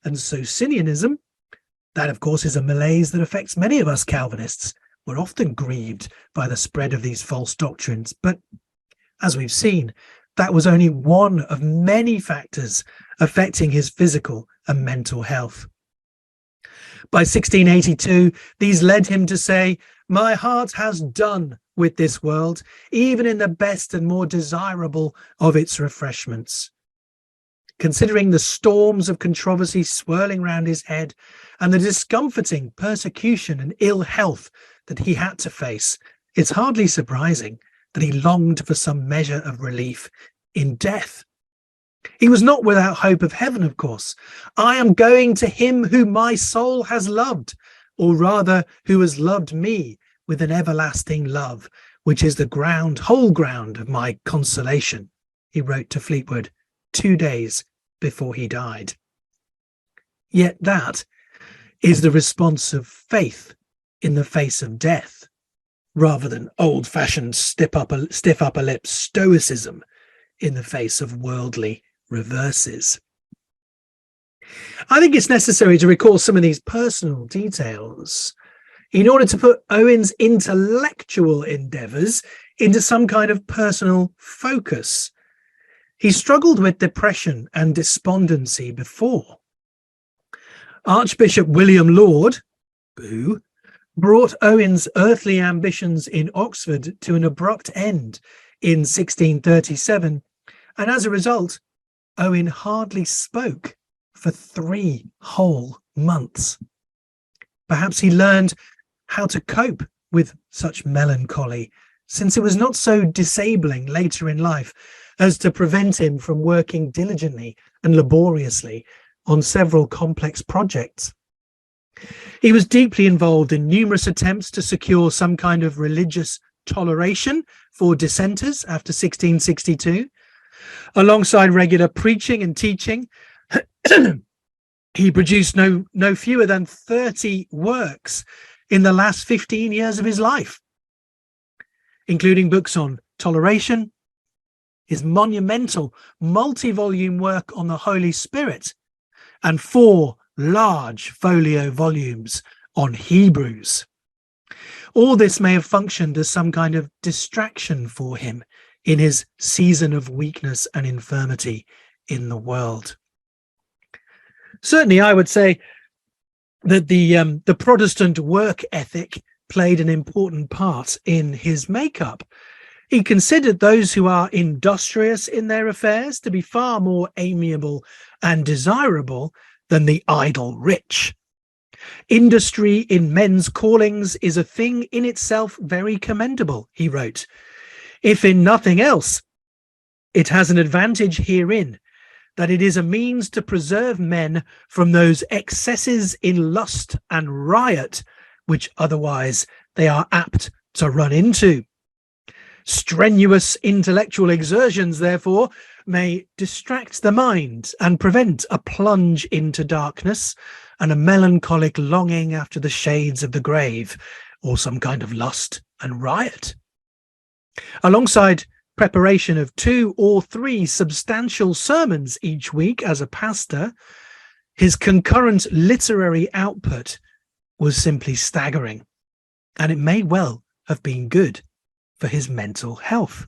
and Socinianism. That, of course, is a malaise that affects many of us Calvinists. We're often grieved by the spread of these false doctrines, but as we've seen, that was only one of many factors affecting his physical and mental health. By 1682, these led him to say, "My heart has done with this world, even in the best and more desirable of its refreshments." Considering the storms of controversy swirling round his head and the discomforting persecution and ill health that he had to face, it's hardly surprising that he longed for some measure of relief in death. He was not without hope of heaven, of course. "I am going to him whom my soul has loved, or rather who has loved me with an everlasting love, which is the whole ground of my consolation," he wrote to Fleetwood 2 days before he died. Yet that is the response of faith in the face of death, rather than old-fashioned stiff upper lip stoicism in the face of worldly reverses. I think it's necessary to recall some of these personal details in order to put Owen's intellectual endeavours into some kind of personal focus. He struggled with depression and despondency before. Archbishop William Laud, boo, brought Owen's earthly ambitions in Oxford to an abrupt end in 1637, and as a result, Owen hardly spoke for 3 whole months. Perhaps he learned how to cope with such melancholy, since it was not so disabling later in life as to prevent him from working diligently and laboriously on several complex projects. He was deeply involved in numerous attempts to secure some kind of religious toleration for dissenters after 1662. Alongside regular preaching and teaching, he produced no fewer than 30 works in the last 15 years of his life, including books on toleration, his monumental multi-volume work on the Holy Spirit, and 4 large folio volumes on Hebrews. All this may have functioned as some kind of distraction for him in his season of weakness and infirmity in the world. Certainly, I would say that the Protestant work ethic played an important part in his makeup. He considered those who are industrious in their affairs to be far more amiable and desirable than the idle rich. "Industry in men's callings is a thing in itself very commendable," he wrote. "If in nothing else, it has an advantage herein, that it is a means to preserve men from those excesses in lust and riot which otherwise they are apt to run into. Strenuous intellectual exertions, therefore, may distract the mind and prevent a plunge into darkness and a melancholic longing after the shades of the grave or some kind of lust and riot. Alongside preparation of 2 or 3 substantial sermons each week as a pastor, his concurrent literary output was simply staggering, and it may well have been good for his mental health.